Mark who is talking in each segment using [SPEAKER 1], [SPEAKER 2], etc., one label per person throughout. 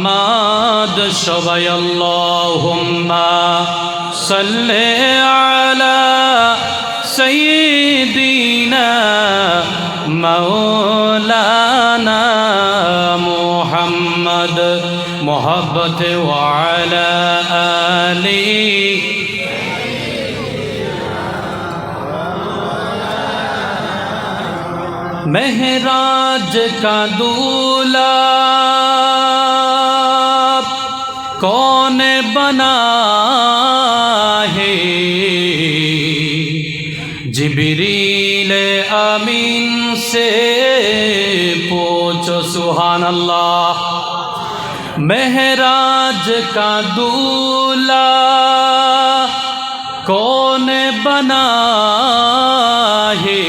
[SPEAKER 1] মুহাম্মদ সবাই আল্লাহুম্মা সাল্লি আলা সাইয়্যিদিনা মাওলানা মুহাম্মদ মোহাব্বত ওয়া আলা আলি महराज का दूल्हा कौन बना है जिब्रील अमीन से पूछो सुभान अल्लाह महराज का दूल्हा कौन बना है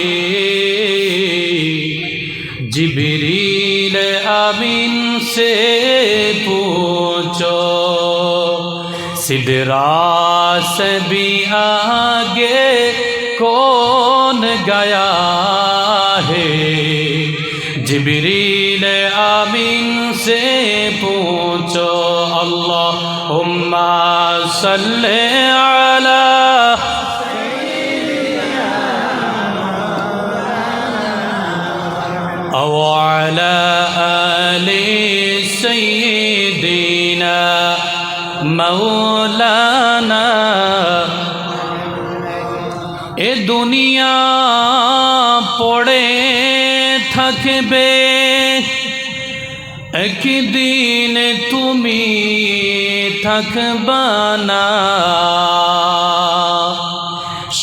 [SPEAKER 1] जिब्रील अमीन से पूछो सिदरा से भी आगे कौन गया है जिब्रील अमीन से पूछो अल्लाहुम्मा सल्ली अला وعلى آل سيدنا مولانا এ দুনিয়া পড়ে থাকবে একদিন তুমি থাকবা না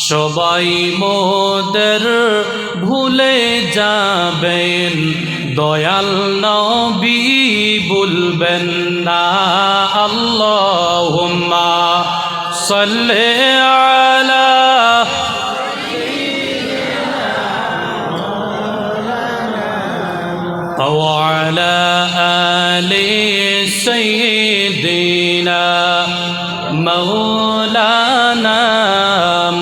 [SPEAKER 1] সবাই মোদের ভুলে যাবেন দয়াল নবী বলবেন না আল্লাহুম্মা সাল্লি আলা ওয়া আলা আলি সাইয়্যিদিনা মাওলানা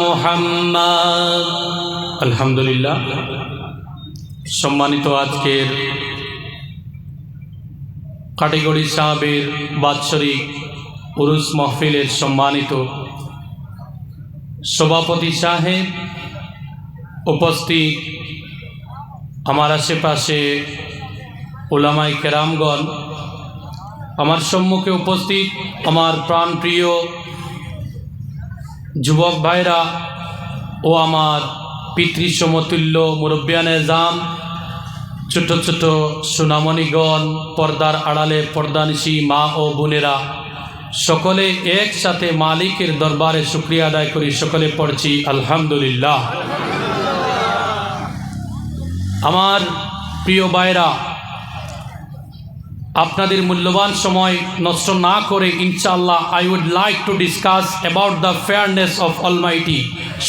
[SPEAKER 1] মুহাম্মদ আলহামদুলিল্লাহ। সম্মানিত আজকের কাটিগড়ি সাহেবের বাৎসরিক উরুস মাহফিলের সম্মানিত সভাপতি সাহেব, উপস্থিত আমার আশেপাশে উলামায়ে কেরামগণ, আমার সম্মুখে উপস্থিত আমার প্রাণপ্রিয় যুবক ভাইরা ও আমার পিতৃসমতুল্য মুরব্বিয়ানে জাম, ছোট ছোট সোনামণিগণ, পর্দার আড়ালে পর্দানিশী মা ও বোনেরা, সকলে একসাথে মালিকের দরবারে শুকরিয়া আদায় করি। সকলে পড়ছি আলহামদুলিল্লাহ। আমার প্রিয় ভাইরা, আপনাদের মূল্যবান সময় নষ্ট না করে ইনশাআল্লাহ I would like to discuss about the fairness of almighty.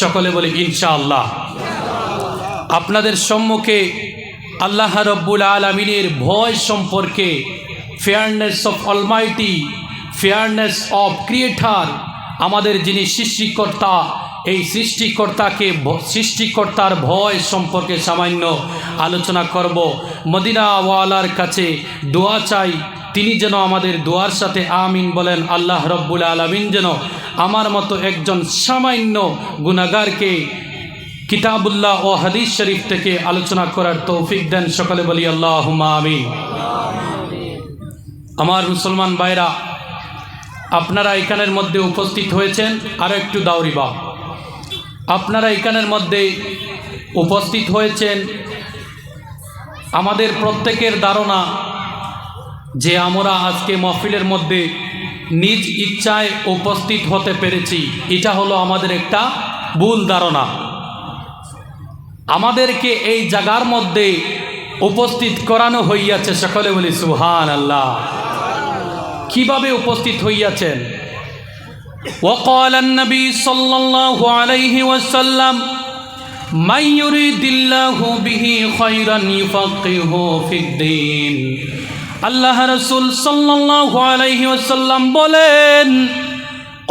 [SPEAKER 1] সকলে বলে ইনশাআল্লাহ। আপনাদের সম্মুখে আল্লাহ রব্বুল আলামিনের ভয় সম্পর্কে, fairness of Almighty, fairness of creator, আমাদের যিনি সৃষ্টিকর্তা, এই সৃষ্টিকর্তার ভয় সম্পর্কে সামান্য আলোচনা করব। মদিনাওয়ালার কাছে দোয়া চাই, তিনি যেন আমাদের দোয়ার সাথে আমিন বলেন। আল্লাহ রব্বুল আলামিন যেন আমার মতো একজন সামান্য গুনাহগারকে কিতাবুল্লাহ ও হাদিস শরীফ থেকে আলোচনা করার তৌফিক দেন। সকলে বলি আল্লাহুম্মা আমিন। আমার মুসলমান ভাইরা, আপনারা এখানের মধ্যে উপস্থিত হয়েছেন, আরও একটু দাওরিবা, আপনারা এখানের মধ্যে উপস্থিত হয়েছেন, আমাদের প্রত্যেকের ধারণা যে আমরা আজকে মাহফিলের মধ্যে নিজ ইচ্ছায় উপস্থিত হতে পেরেছি, এটা হলো আমাদের একটা ভুল ধারণা। আমাদেরকে এই জায়গার মধ্যে উপস্থিত করানো হইয়াছে। সকলে বলি সুবহানাল্লাহ। কিভাবে উপস্থিত হইয়াছেন? وقال النبي صلى الله عليه وسلم من يريد الله به خيرا يفقهه في الدين। আল্লাহ রাসূল সাল্লাল্লাহু আলাইহি ওয়াসাল্লাম বলেন,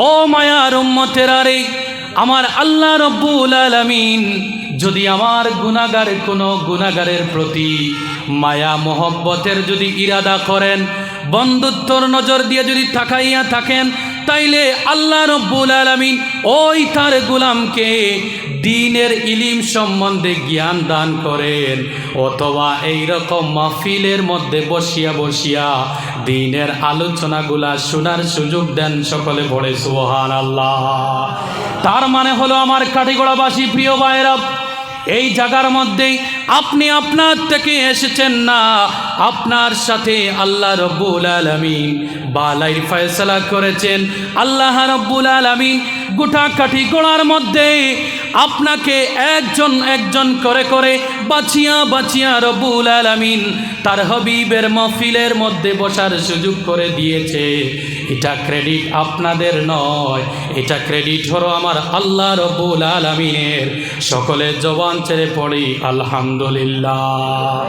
[SPEAKER 1] ও মায়ার উম্মতেরা রে, আমার আল্লাহ রব্বুল আলামিন যদি আমার গুনাহগার কোনো গুনাহগারের প্রতি মায়া মহব্বতের যদি ইরাদা করেন, বন্ধুত্বর নজর দিয়ে যদি তাকাইয়া থাকেন, তাইলে আল্লাহ রব্বুল আলামিন ওই তার গোলামকে দ্বীনের ইলম সম্বন্ধে জ্ঞান দান করেন, অথবা এই রকম মাহফিলের মধ্যে বসিয়া বসিয়া দ্বীনের আলোচনাগুলা শোনার সুযোগ দেন। সকলে পড়ে সুবহানাল্লাহ। তার মানে হলো আমার কাঠিগড়াবাসী প্রিয় ভাইরা, এই জায়গার মধ্যে আপনি আপনার থেকে এসেছেন না, আপনার সাথে আল্লাহ রব্বুল আলামিন বালাইর ফয়সালা করেছেন। আল্লাহ রব্বুল আলামিন গোটা কাঠিগড়ার মধ্যে আপনাকে একজন একজন করে করে বাছিয়া বাছিয়া রব্বুল আলামিন তার হাবিবের মাহফিলের মধ্যে বসার সুযোগ করে দিয়েছে। এটা ক্রেডিট আপনাদের নয়, এটা ক্রেডিট হলো আমার আল্লাহ রব্বুল আলামিনের। সকলে জবান ছেড়ে পড়ি আলহামদুলিল্লাহ।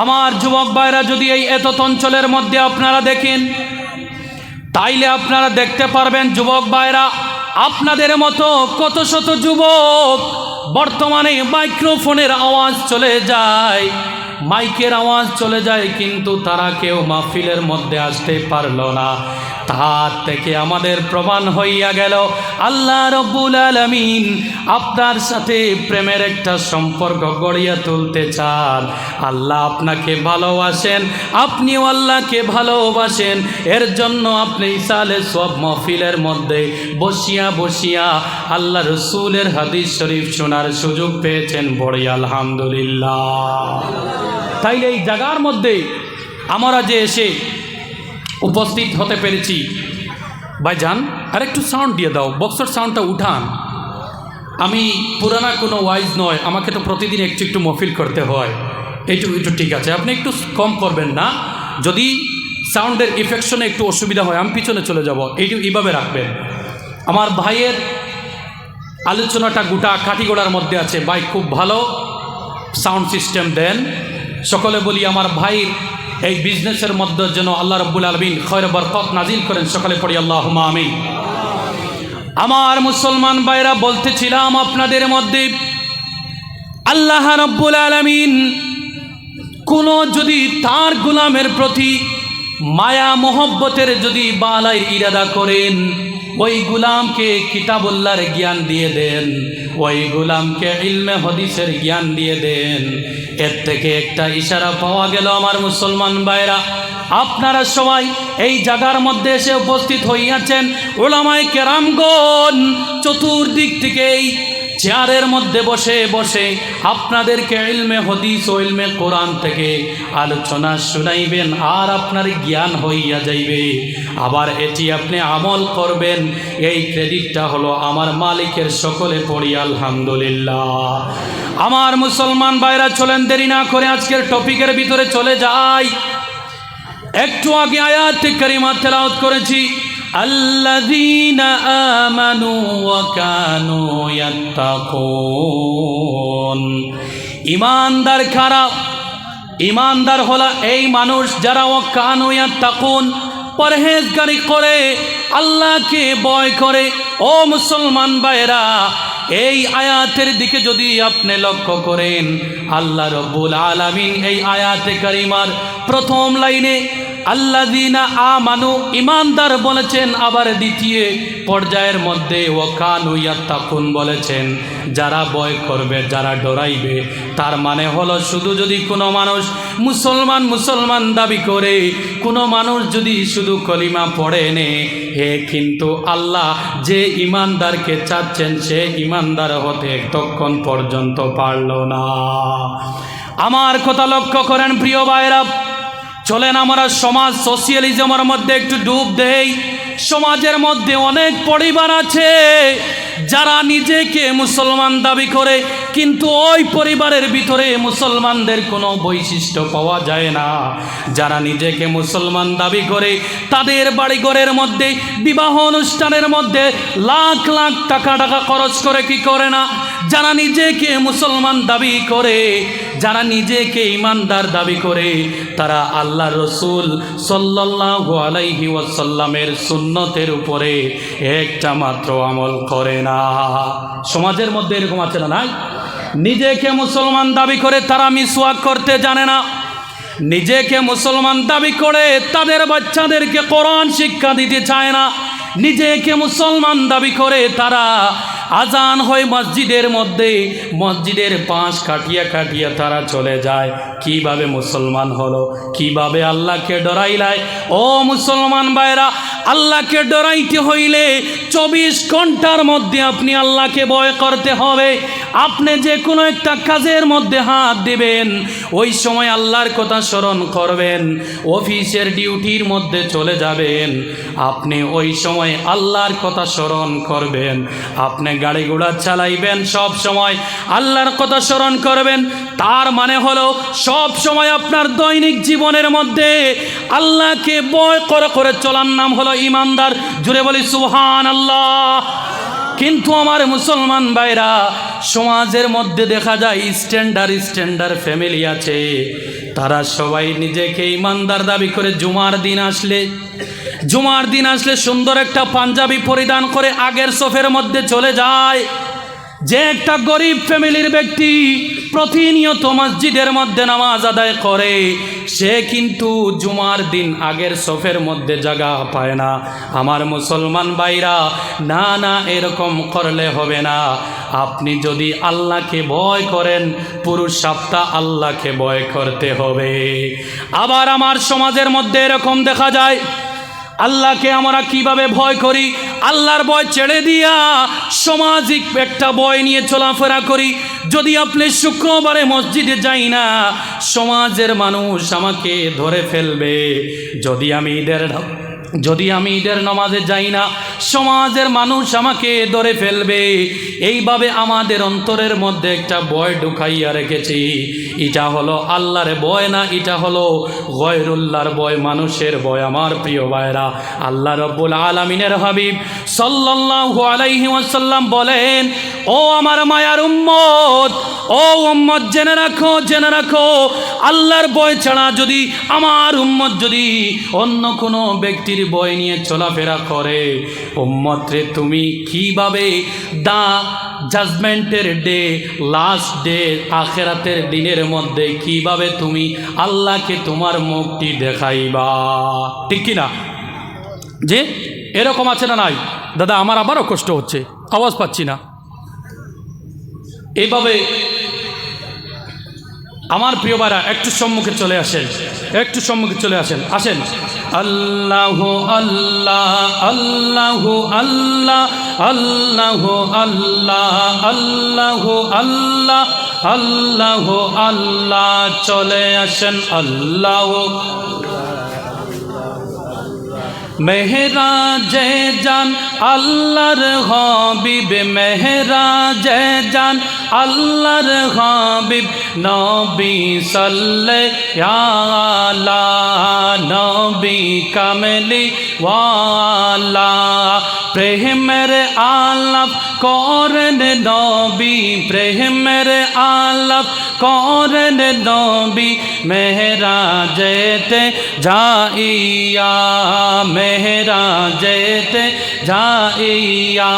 [SPEAKER 1] আমার যুবক ভাইরা, যদি এই এতত অঞ্চলের মধ্যে আপনারা দেখেন, তাইলে আপনারা দেখতে পারবেন যুবক ভাইরা, আপনাদের মতো কত শত যুবক বর্তমানে মাইক্রোফোনের আওয়াজ চলে যায়, মাইকের আওয়াজ চলে যায়, কিন্তু তারা কেউ মাহফিলের মধ্যে আসতে পারল না। তার থেকে আমাদের প্রমাণ হইয়া গেল আল্লাহ রব্বুল আলামিন আপনার সাথে প্রেমের একটা সম্পর্ক গড়িয়া তুলতে চান। আল্লাহ আপনাকে ভালোবাসেন, আপনিও আল্লাহকে ভালোবাসেন। এর জন্য আপনি ইসালে সব মাহফিলের মধ্যে বসিয়া বসিয়া আল্লাহ রসুলের হাদিস শরীফ শোনার সুযোগ পেয়েছেন। বড়ি আলহামদুলিল্লাহ। তাইলে এই জায়গার মধ্যে আমরা যে এসে উপস্থিত হতে পেরেছি, ভাইজান আর একটু সাউন্ড দিয়ে দাও, বক্সের সাউন্ডটা উঠান। আমি পুরানা কোনো ওয়াইজ নয়, আমাকে তো প্রতিদিন একটু একটু মহফিল করতে হয়, একটু ঠিক আছে, আপনি একটু কম করবেন না। যদি সাউন্ডের ইফেকশনে একটু অসুবিধা হয় আমি পিছনে চলে যাব, এইভাবে রাখবেন। আমার ভাইয়ের আলোচনাটা গোটা কাঠিগড়ার মধ্যে আছে, ভাই খুব ভালো সাউন্ড সিস্টেম দেন। সকলে বলি আমার ভাইয়ের এই বিজনেসের মধ্যে যেন আল্লাহ রব্বুল আলামিন খয়র বরকত নাজিল করেন। সকলে পড়ি আল্লাহুম্মা আমিন। আমার মুসলমান ভাইরা, বলতেছিলাম আপনাদের মধ্যে আল্লাহ রব্বুল আলামিন কোনো যদি তার গোলামের প্রতি মায়া মোহব্বতের যদি বালাই ইরাদা করেন, ওই গোলামকে কিতাবুল্লাহর জ্ঞান দিয়ে দেন, ওই গোলামকে ইলমে হাদিসের জ্ঞান দিয়ে দেন। এর থেকে একটা ইশারা পাওয়া গেল আমার মুসলমান ভাইরা, আপনারা সবাই এই জায়গার মধ্যে এসে উপস্থিত হইয়াছেন। ওলামায়ে কেরামগণ চতুর্দিক থেকে এই চেয়ারের মধ্যে বসে বসে আপনাদেরকে ইলমে হাদিস ও ইলমে কোরআন থেকে আলোচনা শুনাইবেন, আর আপনার জ্ঞান হইয়া যাইবে। আবার এটি আপনি আমল করবেন, এই ক্রেডিটটা হলো আমার মালিকের। সকলে পড়ি আলহামদুলিল্লাহ। আমার মুসলমান ভাইরা, চলেন দেরি না করে আজকের টপিকের ভিতরে চলে যাই। একটু আগে আয়াত কারিমা তেলাওয়াত করেছি, আল্লাযীনা আমানু ওয়া কানু ইয়াত্তাকুন। ঈমানদার কারা? ঈমানদার হলো এই মানুষ যারা ওয়া কানু ইয়াত্তাকুন পরহেজগারি করে, আল্লাহকে ভয় করে। ও মুসলমান ভাইরা, এই আয়াতের দিকে যদি আপনি লক্ষ্য করেন, আল্লাহ রব্বুল আলামিন এই আয়াতে কারিমার প্রথম লাইনে আল্লাযীনা আমানু ঈমানদার বলেছেন, আবার দ্বিতীয় পর্যায়ের মধ্যে ওয়া কানু ইয়াত্তাকুন বলেছেন, যারা ভয় করবে, যারা ডরাইবে। তার মানে হলো শুধু যদি কোনো মানুষ মুসলমান দাবি করে, কোনো মানুষ যদি শুধু কলিমা পড়ে নে, হে কিন্তু আল্লাহ যে ঈমানদারকে চাচ্ছেন সে ঈমানদার হতে তখন পর্যন্ত পারল না। আমার কথা লক্ষ্য করেন প্রিয় ভাইরা, চলেন আমরা সমাজ সোশিয়ালিজমের মধ্যে একটু ডুব দেই। সমাজের মধ্যে অনেক পরিবার আছে যারা নিজেকে মুসলমান দাবি করে, কিন্তু ওই পরিবারের ভিতরে মুসলমানদের কোনো বৈশিষ্ট্য পাওয়া যায় না। যারা নিজেকে মুসলমান দাবি করে, তাদের বাড়িঘরের মধ্যে বিবাহ অনুষ্ঠানের মধ্যে লাখ লাখ টাকা খরচ করে কি করে না। যারা নিজেকে মুসলমান দাবি করে, যারা নিজেকে ঈমানদার দাবি করে, তারা আল্লাহ রসুল সাল্লাল্লাহু আলাইহি ওয়াসাল্লামের সুন্নতের উপরে একটা মাত্র আমল করে না। সমাজের মধ্যে এরকম আছে না? নাই? নিজেকে মুসলমান দাবি করে তারা মিসওয়াক করতে জানে না, নিজেকে মুসলমান দাবি করে তাদের বাচ্চাদেরকে কোরআন শিক্ষা দিতে চায় না। নিজেকে মুসলমান দাবি করে তারা আজান হয় মসজিদের মধ্যে, মসজিদের পাশ কাটিয়া কাটিয়া তারা চলে যায়। কিভাবে মুসলমান হলো? কিভাবে আল্লাহকে ডরাইলায়? ও মুসলমান ভাইরা, আল্লাহকে ডরাইতে হইলে 24 ঘন্টার মধ্যে আপনি আল্লাহকে ভয় করতে হবে। আপনি যে কোনো একটা কাজের মধ্যে হাত দিবেন, ওই সময় আল্লাহর কথা স্মরণ করবেন। অফিসের ডিউটির মধ্যে চলে যাবেন, আপনি ওই সময় আল্লাহর কথা স্মরণ করবেন। আপনি গাড়ি ঘোড়া চালাইবেন, সব সময় আল্লাহর কথা স্মরণ করবেন। তার মানে হলো সব সময় আপনার দৈনিক জীবনের মধ্যে আল্লাহকে ভয় করে করে চলার নাম হলো ঈমানদার। জুড়ে বলি সুবহানাল্লাহ। কিন্তু আমার মুসলমান ভাইরা, সমাজের মধ্যে দেখা যায় স্ট্যান্ডার্ড ফ্যামিলি আছে, তারা সবাই নিজেকে ঈমানদার দাবি করে জুমার দিন আসলে সুন্দর একটা পাঞ্জাবি পরিধান করে আগের সফের মধ্যে চলে যায়। যে একটা গরিব ফ্যামিলির ব্যক্তি প্রতিনিয়ত মসজিদের মধ্যে নামাজ আদায় করে, সে কিন্তু জুমার দিন আগের সফের মধ্যে জায়গা পায় না। আমার মুসলমান ভাইরা, না এরকম করলে হবে না। আপনি যদি আল্লাহকে ভয় করেন, পুরো সপ্তাহ আল্লাহকে ভয় করতে হবে। আবার আমার সমাজের মধ্যে এরকম দেখা যায়, আল্লাহকে আমরা কিভাবে ভয় করি? আল্লাহর ভয় ছেড়ে দিয়া সামাজিক একটা ভয় নিয়ে চলাফেরা করি। যদি আপনি শুক্রবারে মসজিদে যাই না, সমাজের মানুষ আমাকে ধরে ফেলবে। যদি আমি ঈদের নামাজে যাই না, সমাজের মানুষ আমাকে ধরে ফেলবে। এইভাবে আমাদের অন্তরের মধ্যে একটা ভয় ঢুকাইয়া রেখেছি। এটা হলো আল্লাহর ভয় না, এটা হলো গয়রুল্লাহর ভয়, মানুষের ভয়। আমার প্রিয় ভাইরা, আল্লাহ রব্বুল আলামিনের হাবিব সাল্লাল্লাহু আলাইহি ওয়াসাল্লাম বলেন, ও আমার মায়ার উম্মত, ও উম্মত, জেনে রাখো আল্লাহর ভয় ছাড়া যদি আমার উম্মত যদি অন্য কোনো ব্যক্তির ভয় নিয়ে চলাফেরা করে, উম্মত রে, তুমি কিভাবে জাজমেন্টের ডে, লাস্ট ডে, আখিরাতের দিনের মধ্যে কিভাবে তুমি আল্লাহকে তোমার মুখটি দেখাইবা? ঠিক কিনা? যে এরকম আছে না নাই? দাদা, আমার আবারও কষ্ট হচ্ছে, আওয়াজ পাচ্ছি না। এইভাবে আমার প্রিয় ভাইরা, একটু সম্মুখে চলে আসেন। আসেন। আল্লাহু আল্লাহ, আল্লাহু আল্লাহ, আল্লাহু আল্লাহ, আল্লাহু আল্লাহ, আল্লাহু আল্লাহ। চলে আসেন। আল্লাহ মেহরাজে যান আল্লাহর হাবিব, মেহরাজে যান আল্লাহর হাবিব, নবী সাল্লাল্লাহু আলা নবী কামলি ওয়ালা। প্রেমের আলাপ করেন নবী, প্রেমের আলাপ করেন নবী, মেহরাজেতে যাইয়া, মেহরাজেতে যাইয়া।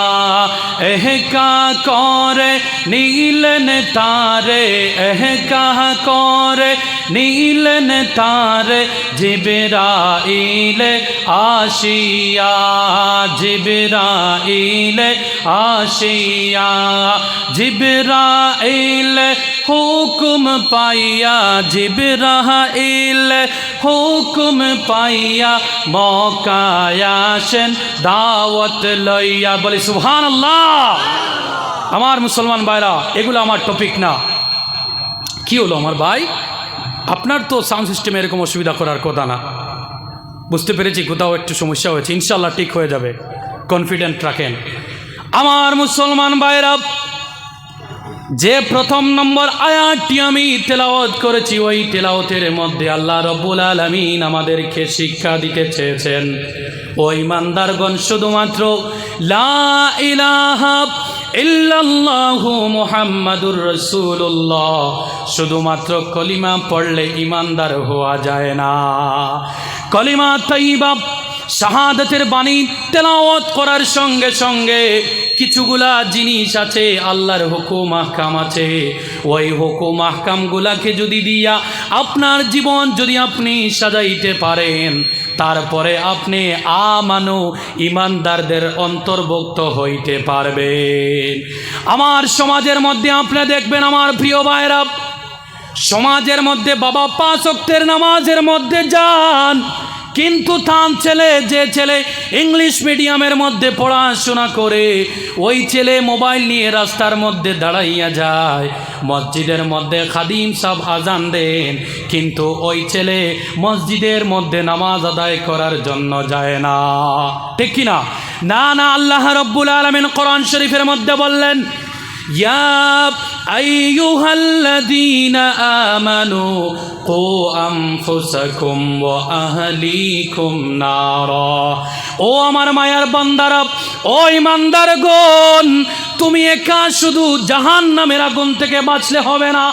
[SPEAKER 1] এহকা করে নীলেন তারে, এহকা করে নীলেন তারে, জিবরাইলে আসিয়া, জিবরাইলে আসিয়া। জিবরাইলে হুকুম পাইয়া, জিবরাইলে হুকুম পাইয়া, মক্কায় আসেন দাওয়াত লইয়া। বলি সুবহানাল্লাহ। আমার মুসলমান ভাইরা, এগুলো আমার টপিক না। কি হলো আমার ভাই? আপনার তো সাউন্ড সিস্টেমে এরকম অসুবিধা করার কথা না। বুঝতে পেরেছি কোথাও একটু সমস্যা হয়েছে, ইনশাল্লাহ ঠিক হয়ে যাবে, কনফিডেন্ট রাখেন। আমার মুসলমান ভাইরা, যে প্রথম নম্বর আয়াতটি আমি তেলাওয়াত করেছি, ওই তেলাওয়াতের মধ্যে আল্লাহ রব্বুল আলামিন আমাদেরকে শিক্ষা দিতে চেয়েছেন, ও ঈমানদারগণ, শুধুমাত্র লা ইলাহা ইল্লাল্লাহু মুহাম্মাদুর রাসূলুল্লাহ, শুধুমাত্র কলিমা পড়লে ঈমানদার হওয়া যায় না। কলিমা তাইয়্যিবা, শাহাদাতের বাণী তেলাওয়াত করার সঙ্গে সঙ্গে কিছুগুলা জিনিস আছে, আল্লাহর হুকুম আহকাম আছে, ওই হুকুম আহকামগুলাকে যদি দিয়া আপনার জীবন যদি আপনি সাজাইতে পারেন, তারপরে আপনি আমানু ইমানদারদের অন্তর্ভুক্ত হইতে পারবেন। আমার সমাজের মধ্যে আপনি দেখবেন আমার প্রিয় ভাইরা, সমাজের মধ্যে বাবা 5 ওয়াক্তের নামাজের মধ্যে যান, কিন্তু তার ছেলে, যে ছেলে ইংলিশ মিডিয়ামের মধ্যে পড়াশোনা করে, ওই ছেলে মোবাইল নিয়ে রাস্তার মধ্যে দাঁড়াইয়া যায়। মসজিদের মধ্যে খাদিম সাহেব আজান দেন, কিন্তু ওই ছেলে মসজিদের মধ্যে নামাজ আদায় করার জন্য যায় না। ঠিক কিনা? না না, আল্লাহ রব্বুল আলামিন কোরআন শরীফের মধ্যে বললেন, ইয়া আইয়ুহাল্লাযীনা আমানু কু আনফুসাকুম ওয়া আহলিকুম নারা। ও আমার মায়ার বান্দারা, ও ইমানদারগণ, তুমি একা শুধু জাহান্নামের আগুন থেকে বাঁচলে হবে না।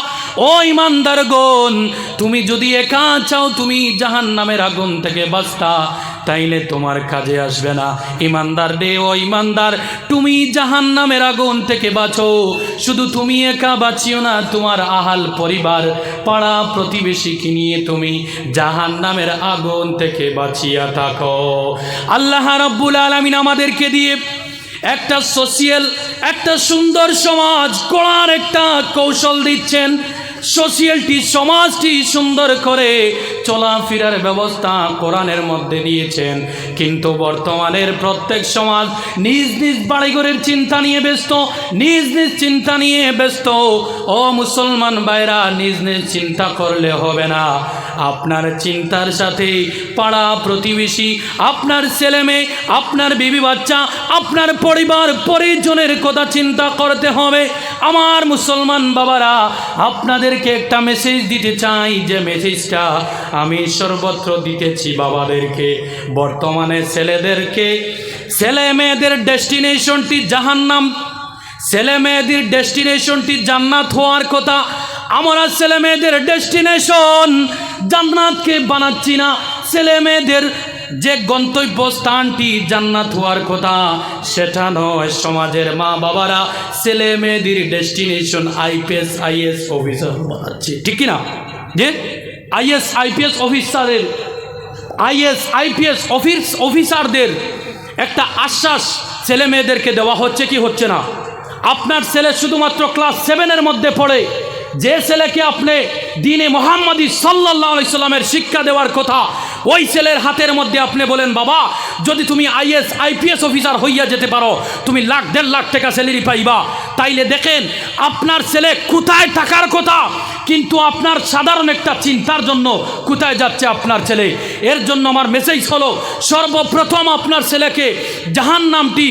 [SPEAKER 1] ও ইমানদারগণ, তুমি যদি একা চাও তুমি জাহান্নামের আগুন থেকে বাঁচতা, তাইলে তোমার কাজে আসবে না। ইমানদার রে, ও ইমানদার, তুমি জাহান্নামের আগুন থেকে বাঁচো। শুধু তুমি একা বাঁচিও না, তোমার আহাল পরিবার, পাড়া প্রতিবেশীকে নিয়ে তুমি জাহান্নামের আগুন থেকে বাঁচিয়া থাকো। আল্লাহ রাব্বুল আলামিন আমাদেরকে দিয়ে একটা সোশিয়াল, একটা সুন্দর সমাজ গড়ার একটা কৌশল দিচ্ছেন। সোশিয়ালটি, সমাজটি সুন্দর করে চলাফেরার ব্যবস্থা কোরআনের মধ্যে দিয়েছেন, কিন্তু বর্তমানের প্রত্যেক সমাজ নিজ নিজ বাড়িঘরের চিন্তা নিয়ে ব্যস্ত, নিজ নিজ চিন্তা নিয়ে ব্যস্ত। ও মুসলমান ভাইরা, নিজ নিজ চিন্তা করলে হবে না, আপনার চিন্তার সাথে পাড়া প্রতিবেশী, আপনার ছেলে মেয়ে, আপনার বিবি বাচ্চা, আপনার পরিবার পরিজনের কথা চিন্তা করতে হবে। আমার মুসলমান বাবারা, আপনাদেরকে একটা মেসেজ দিতে চাই, যে মেসেজটা আমি সর্বত্র দিতেছি বাবাদেরকে। বর্তমানে ছেলেদেরকে, ছেলে মেয়েদের ডেস্টিনেশনটি জাহান্নাম, ছেলে মেয়েদের ডেস্টিনেশনটি জান্নাত হওয়ার কথা। আমরা ছেলে মেয়েদের ডেস্টিনেশন জান্নাতকে বানাচ্ছি না, ছেলে মেয়েদের যে গন্তব্য স্থানটি জান্নাত হওয়ার কথা সেটা নয়। সমাজের মা বাবারা ছেলে মেয়েদের ডেস্টিনেশন আইপিএস আইএস অফিসার বানাচ্ছে, ঠিক কিনা? যে আইএস আইপিএস অফিসারের, আইএস আইপিএস অফিসারদের একটা আশ্বাস ছেলে মেয়েদেরকে দেওয়া হচ্ছে কি হচ্ছে না? আপনার ছেলে শুধুমাত্র ক্লাস 7-এর মধ্যে পড়ে, যে ছেলেকে আপনি দ্বীনে মুহাম্মাদি সাল্লাল্লাহু আলাইহি সাল্লামের শিক্ষা দেওয়ার কথা, ওই ছেলের হাতের মধ্যে আপনি বলেন, বাবা যদি তুমি আইএস আইপিএস অফিসার হইয়া যেতে পারো, তুমি 1.5 লাখ টাকা স্যালারি পাইবা। তাইলে দেখেন আপনার ছেলে কোথায় থাকার কথা, কিন্তু আপনার সাধারণ একটা চিন্তার জন্য কোথায় যাচ্ছে আপনার ছেলে। এর জন্য আমার মেসেজ হলো, সর্বপ্রথম আপনার ছেলেকে জাহান্নামটি,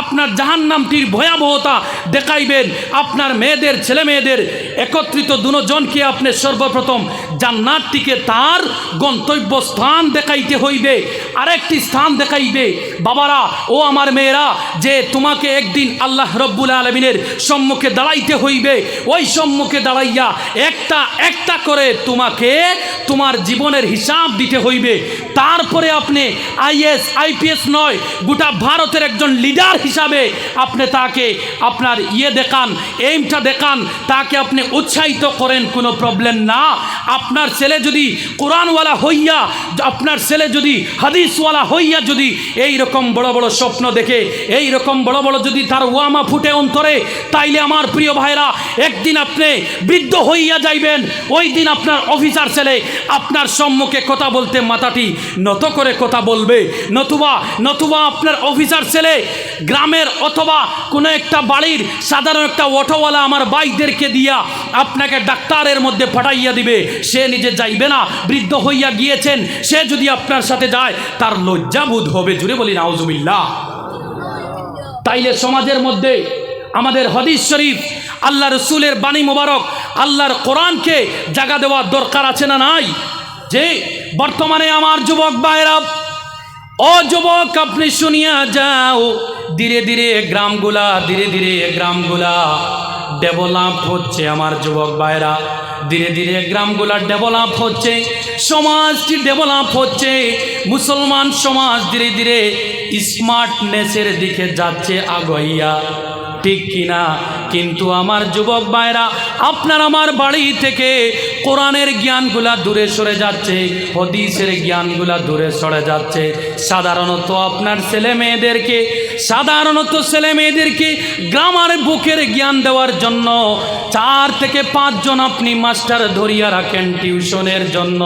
[SPEAKER 1] আপনার জাহান্নামটির ভয়াবহতা দেখাইবেন। আপনার মেয়েদের, ছেলে মেয়েদের একত্রিত দুজনকে আপনি সর্বপ্রথম জান্নাতটিকে তার গন্তব্য স্থান দেখাইতে হইবে, আরেকটি স্থান দেখাইবে। বাবারা, ও আমার মেয়েরা, যে তোমাকে একদিন আল্লাহ রব্বুল আলামিনের সম্মুখে দাঁড়াইতে হইবে। ওই সম্মুখে দাঁড়াইয়া একটা একটা করে তোমাকে তোমার জীবনের হিসাব দিতে হইবে। তারপরে আপনি আইএস আইপিএস নয়, গোটা ভারতের একজন লিডার হিসাবে আপনি তাকে আপনার দেখান, এইমটা দেখান, তাকে আপনি উৎসাহিত করেন, কোনো প্রবলেম না। আপনার ছেলে যদি কোরআনওয়ালা হইয়া, আপনার ছেলে যদি হাদিসওয়ালা হইয়া যদি এই রকম বড় বড় স্বপ্ন দেখে, এই রকম বড় বড় যদি তার ওয়ামা ফুটে অন্তরে, তাইলে আমার প্রিয় ভাইরা, একদিন আপনি বৃদ্ধ হইয়া যাইবেন। ওই দিন আপনার অফিসার ছেলে আপনার সম্মুখে কথা বলতে মাথাটি নত করে কথা বলবে। নতুবা আপনার অফিসার ছেলে গ্রামের অথবা কোনো একটা বাড়ির সাধারণ একটা অটোওয়ালা আমার বাইকদেরকে দিয়া আপনাকে ডাক্তারের মধ্যে পাঠাইয়া দিবে, সে নিজে যাইবে না। বৃদ্ধ হইয়া গিয়েছেন, সে যদি আপনার সাথে যায় তার লজ্জাবোধ হবে। জুড়ে বলি নাউজুবিল্লাহ। তাইলে সমাজের মধ্যে আমাদের হাদিস শরীফ, আল্লাহ রসুলের বাণী মোবারক, আল্লাহর কোরআনকে জায়গা দেওয়ার দরকার আছে না নাই? যে বর্তমানে আমার যুবক ভাইরা, ও যুবক, আপনি শুনিয়া যাও, ধীরে ধীরে গ্রামগুলা ডেভেলপ হচ্ছে আমার যুবক ভাইরা, ধীরে ধীরে গ্রামগুলা ডেভেলপ হচ্ছে, সমাজটি ডেভেলপ হচ্ছে, মুসলমান সমাজ ধীরে ধীরে স্মার্টনেসের দিকে যাচ্ছে আগাইয়া, ঠিক কিনা? কিন্তু আমার যুবক ভাইরা, আপনার আমার বাড়ি থেকে কোরআনের জ্ঞানগুলা দূরে সরে যাচ্ছে, হাদিসের জ্ঞানগুলা দূরে সরে যাচ্ছে। সাধারণত আপনার ছেলে মেয়েদেরকে গ্রামার বুকের জ্ঞান দেওয়ার জন্য 4 থেকে 5 জন আপনি মাস্টার ধরিয়া রাখেন টিউশনের জন্য,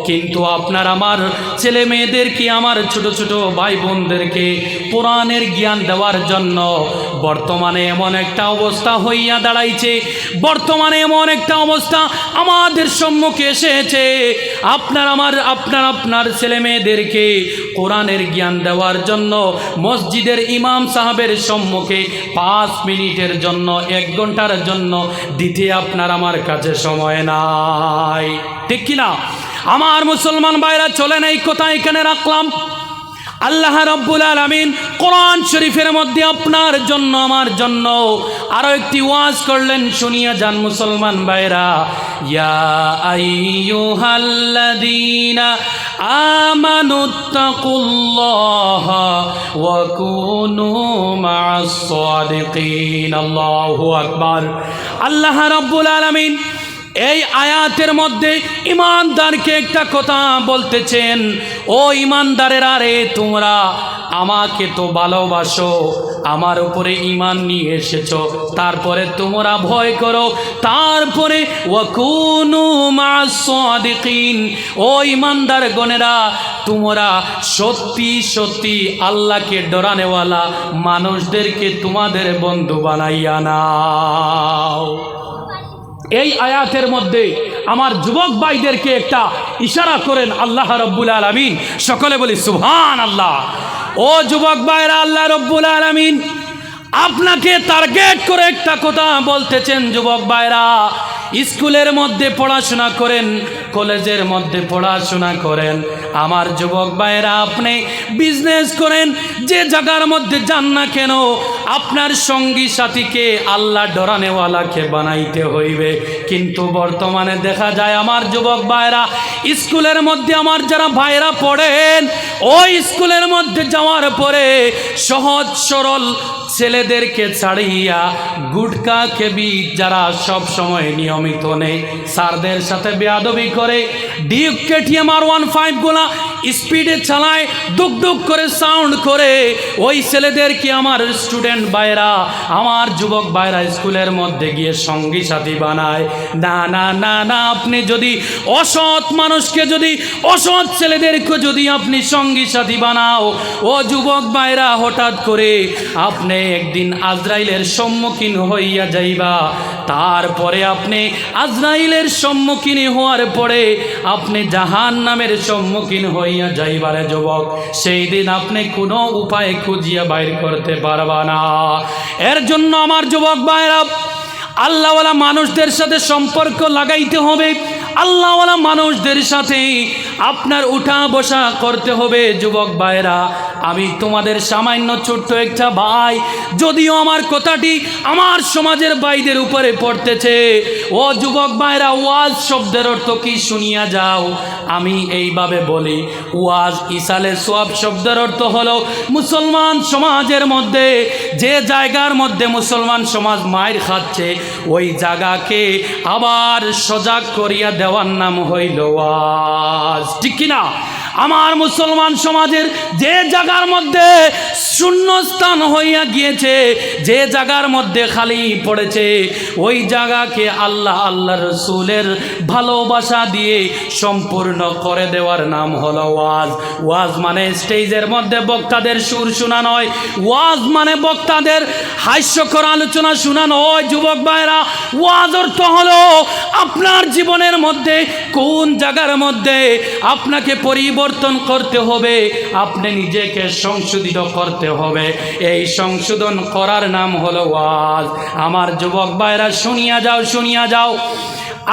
[SPEAKER 1] কিন্তু আপনার আমার ছেলে মেয়েদেরকে, আমার ছোট ছোট ভাই বোনদেরকে কোরআনের জ্ঞান দেওয়ার জন্য বর্তমানে এমন একটা অবস্থা হইয়া দাঁড়াইছে, বর্তমানে এমন একটা অবস্থা আমাদের সম্মুখে এসেছে। আপনার ছেলে মেয়েদেরকে কোরআনের জ্ঞান দেওয়ার জন্য মসজিদের ইমাম সাহেবের সম্মুখে 5 মিনিটের জন্য, 1 ঘন্টার জন্য দিতে আপনার আমার কাছে সময় নাই, ঠিক কিনা? আমার মুসলমান ভাইরা, চলেন এই কথা এখানে রাখলাম। আল্লাহ রাব্বুল আলামিন কোরআন শরীফের মধ্যে আপনার জন্য, আমার জন্য আরো একটি ওয়াজ করলেন, শুনিয়া যান মুসলমান ভাইরা। ইয়া আইয়ুহাল্লাযীনা আমানুত্তাকুল্লাহা ওয়া কুনু মা'আস সাদিকিন। আল্লাহু আকবার। আল্লাহ রাব্বুল আলামিন এই আয়াতের মধ্যে ইমানদারকে একটা কথা বলতেছেন, ও ইমানদারেরা রে, তোমরা আমাকে তো ভালোবাসো, আমার উপরে ঈমান নিয়ে এসেছো, তারপরে তোমরা ভয় করো, তারপরে ওয়াকুনু মা'আস সাদিকিন, ও ইমানদার গণেরা, তোমরা সত্যি সত্যি আল্লাহকে ডরানেওয়ালা মানুষদেরকে তোমাদের বন্ধু বানাইয়া নাও। এই আয়াতের মধ্যে আমার যুবক ভাইদেরকে একটা ইশারা করেন আল্লাহ রব্বুল আলামিন। সকলে বলি সুবহানাল্লাহ। ও যুবক ভাইরা, আল্লাহ রব্বুল আলামিন আপনাকে টার্গেট করে একটা কথা বলতেছেন। যুবক ভাইরা, স্কুলের মধ্যে পড়াশোনা করেন, কলেজের মধ্যে পড়াশোনা করেন, আমার যুবক ভাইরা আপনি বিজনেস করেন, যে জায়গার মধ্যে যান না কেন, আপনার সঙ্গী সাথীকে আল্লাহ ডরানেওয়ালাকে বানাইতে হইবে। কিন্তু বর্তমানে দেখা যায় আমার যুবক ভাইরা, স্কুলের মধ্যে আমার যারা ভাইরা পড়েন, ওই স্কুলের মধ্যে যাওয়ার পরে সহজ সরল ছেলেদেরকে ছাড়িয়া গুটকা খেবি যারা সব সময় নিয়মিত নেই, স্যারদের সাথে বেয়াদবি করে, ডিউক কেটিএম R15 গুলা স্পিডে চালায়, দুক দুক করে সাউন্ড করে, ওই ছেলেদেরকে আমার স্টুডেন্ট ভাইরা, আমার যুবক ভাইরা স্কুলের মধ্যে গিয়ে সঙ্গী সাথী বানায়। না না না না, আপনি যদি অসৎ মানুষকে, যদি অসৎ ছেলেদেরকে যদি আপনি সঙ্গী সাথী বানাও, ও যুবক ভাইরা, হঠাৎ করে আপনি একদিন আজরাইলের সম্মুখীন হইয়া যাইবা। তারপরে আপনি আজরাইলের সম্মুখীন হওয়ার পরে আপনি জাহান্নামের সম্মুখীন হইয়া যাইবারে যুবক, সেই দিন আপনি কোনো উপায় খুঁজিয়া বাইর করতে পারবা না। এর জন্য আমার যুবক ভাইরা, আল্লাহওয়ালা মানুষদের সাথে সম্পর্ক লাগাইতে হবে, আল্লাহওয়ালা মানুষদের সাথে আপনার উঠা বসা করতে হবে। যুবক ভাইরা, আমি তোমাদের সামান্য ছোট্ট একটা ভাই, যদিও আমার কথাটি আমার সমাজের ভাইদের উপরে পড়তেছে, ও যুবক ভাইরা, ওয়াজ শব্দের অর্থ কি শুনিয়া যাও। আমি এইভাবে বলি, ওয়াজ ইসালে সোয়াব শব্দের অর্থ হলো মুসলমান সমাজের মধ্যে যে জায়গার মধ্যে মুসলমান সমাজ মায়ের খাচ্ছে, ওই জায়গাকে আবার সজাগ করিয়া দেওয়ার নাম হইল ওয়াজ, ঠিক কিনা? আমার মুসলমান সমাজের যে জায়গার মধ্যে শূন্যস্থান হইয়া গিয়েছে, যে জায়গার মধ্যে খালি পড়েছে, ওই জায়গাকে আল্লাহ আল্লাহ রসুলের ভালোবাসা দিয়ে সম্পূর্ণ করে দেওয়ার নাম হলো ওয়াজ। ওয়াজ মানে স্টেজের মধ্যে বক্তাদের সুর শোনা নয়, ওয়াজ মানে বক্তাদের হাস্যকর আলোচনা শোনা নয়। যুবক ভাইরা, ওয়াজ অর্থ হলো আপনার জীবনের মধ্যে কোন জায়গার মধ্যে আপনাকে পরিবর্তন করতে হবে, আপনি নিজেকে সংশোধিত করতে হবে, এই সংশোধন করার নাম হলো ওয়াজ। আমার যুবক ভাইরা, শুনিয়া যাও, শুনিয়া যাও।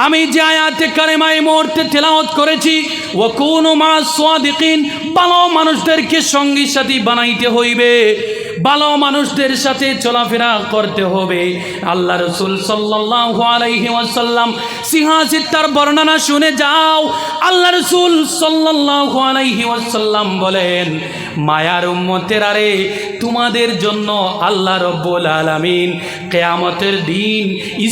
[SPEAKER 1] আমি যে আয়াতে কারিমা এই মুহূর্তে তেলাওয়াত করেছি, ওয়াকুনু মা'আস সাদিকিন, ভালো মানুষদেরকে সঙ্গী সাথী বানাইতে হইবে। ভালো মানুষদের সাথে চলাফেরা করতে হবে। আল্লাহ রাসূল সাল্লাল্লাহু আলাইহি ওয়াসাল্লাম সিহাসিত্তার বর্ণনা শুনে যাও। আল্লাহ রাসূল সাল্লাল্লাহু আলাইহি ওয়াসাল্লাম বলেন, মায়ার উম্মতেরা রে, তোমাদের জন্য আল্লাহ রব্বুল আলামিন কিয়ামতের দিন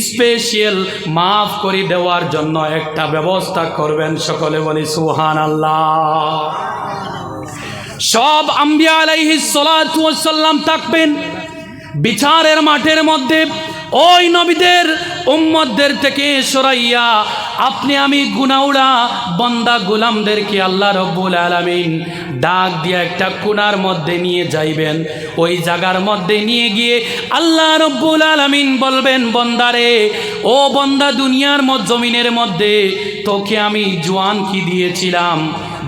[SPEAKER 1] স্পেশাল মাফ করে দেওয়ার জন্য একটা ব্যবস্থা করবেন। সকলে বলি সুবহানাল্লাহ। সব আম্বিয়া আলাইহিস সালাতু ওয়াস সালাম থাকবেন বিচারের মাঠের মধ্যে। ওই নবীদের উম্মতদের থেকে সরাইয়া আপনি আমি গুনাউড়া বান্দা গোলামদেরকে আল্লাহ রব্বুল আলামিন ডাক দিয়ে একটা কোণার মধ্যে নিয়ে যাইবেন। ওই জায়গার মধ্যে নিয়ে গিয়ে আল্লাহ রব্বুল আলামিন বলবেন, বন্দারে, ও বন্দা, দুনিয়ার জমিনের মধ্যে তোকে আমি জোয়ান কি দিয়েছিলাম?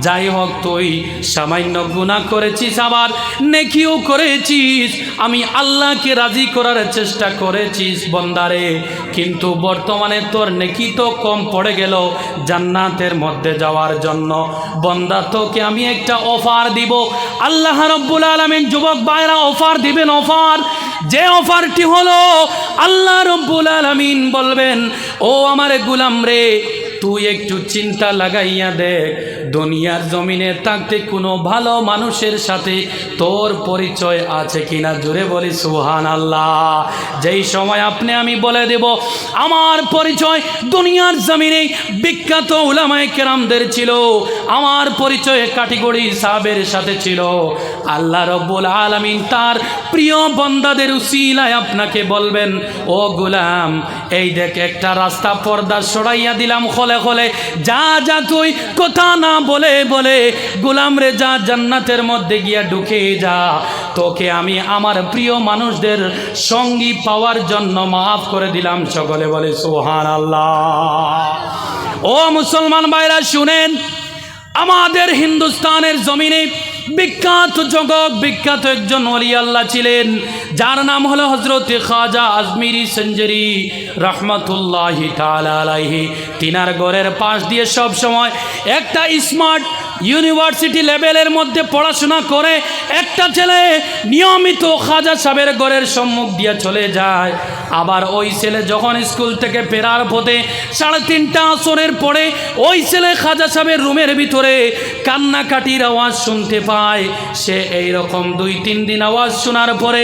[SPEAKER 1] যাই হোক, তুই সামান্য গুনাহ করেছিস, আবার নেকিও করেছিস, আমি আল্লাহকে রাজি করার চেষ্টা করেছিস বন্দারে, কিন্তু বর্তমানে তোর নেকি তো কম পড়ে গেল জান্নাতের মধ্যে যাওয়ার জন্য। বন্দা, তোকে আমি একটা অফার দিব। আল্লাহ রব্বুল আলামিন যুবক ভাইরা অফার দিবেন। অফার, যে অফারটি হলো আল্লাহ রব্বুল আলামিন বলবেন, ও আমার গোলাম রে, তুই একটু চিন্তা লাগাইয়া দেখ, দুনিয়ার জমিনে থাকতে কোনো ভালো মানুষের সাথে তোর পরিচয় আছে কিনা? জোরে বলি সুবহানাল্লাহ। যেই সময় আপনি আমি বলে দেব আমার পরিচয় দুনিয়ার জমিনে বিখ্যাত উলামায়ে কেরামদের ছিল, আমার পরিচয় ক্যাটাগরি সাহাবের সাথে ছিল, আল্লাহ রব্বুল আলামিন তার প্রিয় বান্দাদের উসিলায় আপনাকে বলবেন, ও গোলাম, এই দেখ একটা রাস্তা পর্দা সরাইয়া দিলাম খোলে খোলে, যা যা তুই কথা না বলে বলে গোলাম রে, যা জান্নাতের মধ্যে গিয়া ঢুকে যা, তোকে আমি আমার প্রিয় মানুষদের সঙ্গী পাওয়ার জন্য মাফ করে দিলাম। সকলে বলে সুবহানাল্লাহ। ও মুসলমান ভাইরা শুনেন, আমাদের হিন্দুস্তানের জমিনে বিখ্যাত জগৎ বিখ্যাত একজন ওলি আল্লাহ ছিলেন, যার নাম হলো হযরত খাজা আজমিরি সঞ্জরি রহমতুল্লাহি তাআলা আলাইহি। তিনার ঘরের পাশ দিয়ে সব সময় একটা স্মার্ট ইউনিভার্সিটি লেভেলের মধ্যে পড়াশোনা করে একটা ছেলে নিয়মিত খাজা সাহেবের ঘরের সম্মুখ দিয়ে চলে যায়। আবার ওই ছেলে যখন স্কুল থেকে ফেরার পথে 3:30 আসরের পরে ওই ছেলে খাজা সাহেবের রুমের ভিতরে কান্নাকাটির আওয়াজ শুনতে পায়। সে এইরকম 2-3 দিন আওয়াজ শোনার পরে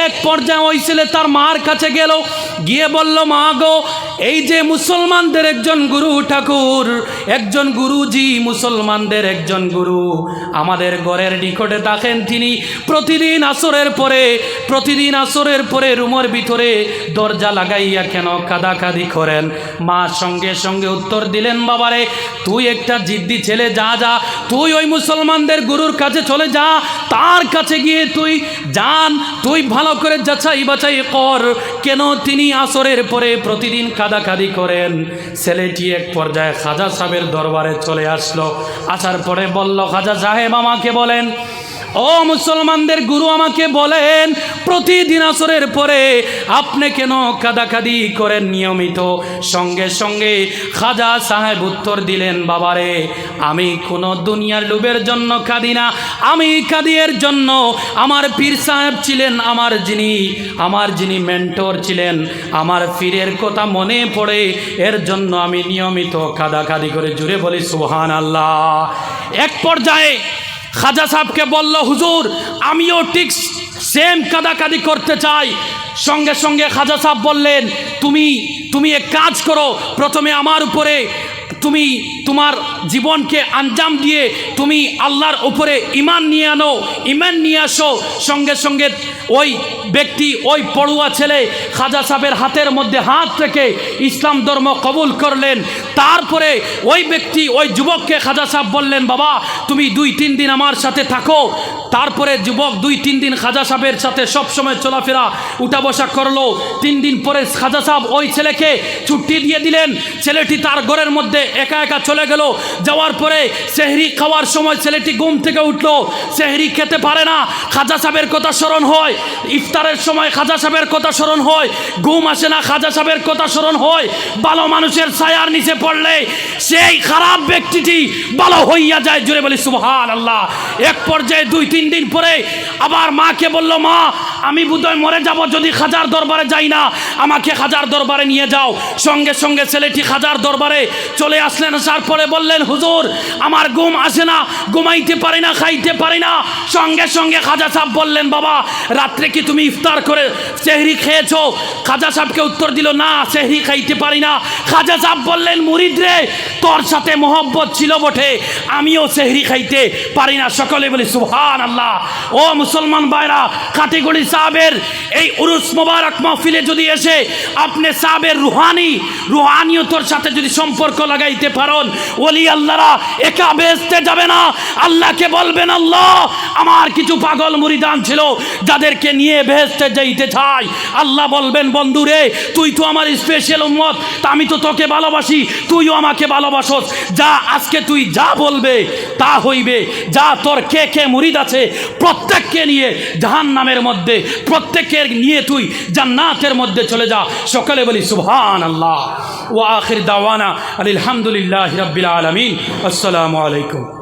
[SPEAKER 1] এক পর্যায়ে ওই ছেলে তার মার কাছে গেল, গিয়ে বলল, মা গো, এই যে মুসলমানদের একজন গুরু ঠাকুর, একজন গুরুজি, মুসলমানদের একজন গুরু আমাদের ঘরের নিকটে থাকেন, তিনি প্রতিদিন আসরের পরে রুমের ভিতরে দরজা লাগাইয়া কেন কাঁদাকাঁদি করেন? মা সঙ্গে সঙ্গে উত্তর দিলেন, বাবারে, তুই একটা জিদ্দি ছেলে, যা যা, তুই ওই মুসলমানদের গুরুর কাছে চলে যা, তার কাছে গিয়ে তুই তুই ভালো করে যাচাই বাছাই কর, কেন তিনি আসরের পরে প্রতিদিন কাঁদাকাঁদি করেন। ছেলেটি এক পর্যায়ে খাজা সাহেবের দরবারে চলে আসলো। আসার পরে বলল, খাজা সাহেব, আমাকে বলেন, ও মুসলমানদের গুরু, আমাকে বলেন, প্রতিদিন আসরের পরে আপনি কেন কাঁদাকাঁদি করেন নিয়মিত? সঙ্গে সঙ্গে খাজা সাহেব উত্তর দিলেন, বাবারে, আমি কোনো দুনিয়ার লোভের জন্য কাঁদি না, আমি কাঁদি এর জন্য আমার পীর সাহেব ছিলেন, আমার যিনি মেন্টর ছিলেন, আমার পীরের কথা মনে পড়ে, এর জন্য আমি নিয়মিত কাঁদাকাঁদি করে। জুড়ে বলি সুবহানাল্লাহ। এক পর্যায়ে খাজা সাহেবকে বলল, হুজুর, আমিও ঠিক সেম কাঁদাকাঁদি করতে চাই। সঙ্গে সঙ্গে খাজা সাহেব বললেন, তুমি এক কাজ করো, প্রথমে আমার উপরে তুমি তোমার জীবনকে আঞ্জাম দিয়ে তুমি আল্লাহর উপরে ঈমান নিয়ে আসো। সঙ্গে সঙ্গে ওই ব্যক্তি, ওই পড়ুয়া ছেলে খাজা সাহেবের হাতের মধ্যে হাত রেখে ইসলাম ধর্ম কবুল করলেন। তারপরে ওই ব্যক্তি, ওই যুবককে খাজা সাহেব বললেন, বাবা, তুমি 2-3 দিন আমার সাথে থাকো। তারপরে যুবক 2-3 দিন খাজা সাহেবের সাথে সবসময় চলাফেরা উঠা বসা করলো। 3 দিন পরে খাজা সাহেব ওই ছেলেকে ছুটি দিয়ে দিলেন। ছেলেটি তার ঘরের মধ্যে একা একা চলে গেল। যাওয়ার পরে সেহরি খাওয়ার সময় ছেলেটি ঘুম থেকে উঠলো, সেহরি খেতে পারে না, খাজা সাহেবের কথা স্মরণ হয়। ইফতারের সময় খাজা সাহেবের কথা স্মরণ হয়, ঘুম আসে না, খাজা সাহেবের কথা স্মরণ হয়। ভালো মানুষের ছায়ার নিচে পড়লে সেই খারাপ ব্যক্তিটি ভালো হইয়া যায়। জোরে বলি সুবহানাল্লাহ। এক পর্যায়ে 2-3 দিন পরে আবার মাকে বলল, মা আমি বোধহয় মরে যাব যদি খাজার দরবারে যাই না, আমাকে খাজার দরবারে নিয়ে যাও। সঙ্গে সঙ্গে ছেলেটি খাজার দরবারে চলে আসলেন। আসার পরে বললেন, হুজুর আমার ঘুম আসে না, ঘুমাইতে পারি না, খাইতে পারি না। সঙ্গে সঙ্গে খাজা সাহেব বললেন, বাবা রাত্রে কি তুমি ইফতার করে সেহরি খেয়েছো? খাজা সাহেবকে উত্তর দিল, না সেহরি খাইতে পারি না। খাজা সাহেব বললেন, মুরিদ রে তোর সাথে মোহব্বত ছিল বটে, আমিও সেহরি খাইতে পারি না। সকলে বলি সুবহানাল্লাহ। ও মুসলমান ভাইরা, কাটিগড়ি সাহেবের এই উরুস মোবারক মাহফিলে যদি এসে আপনি সাহেবের রুহানিয়তর সাথে যদি সম্পর্ক লাগাইতে পারেন, ওলি আল্লাহরা একা বেহেশতে যাবে না, আল্লাহকে বলবেন, আল্লাহ আমার কিছু পাগল মুরিদান ছিল যাদেরকে নিয়ে বেহেশতে যাইতে চাই। আল্লাহ বলবেন, বন্ধুরে তুই তো আমার স্পেশাল উম্মত, তা আমি তো তোকে ভালোবাসি, তুইও আমাকে ভালোবাসস। যা আজকে তুই যা বলবে তা হইবে। যা তোর কে কে মুরিদ আছে প্রত্যেককে নিয়ে জাহান্নামের মধ্যে, প্রত্যেকের নিয়ে তুই জান্নাতের মধ্যে চলে যা। সকলে বলি সুবহানাল্লাহ। ওয়া আখির দাওয়ানা আলহামদুলিল্লাহি রাব্বিল আলামিন। আসসালামু আলাইকুম।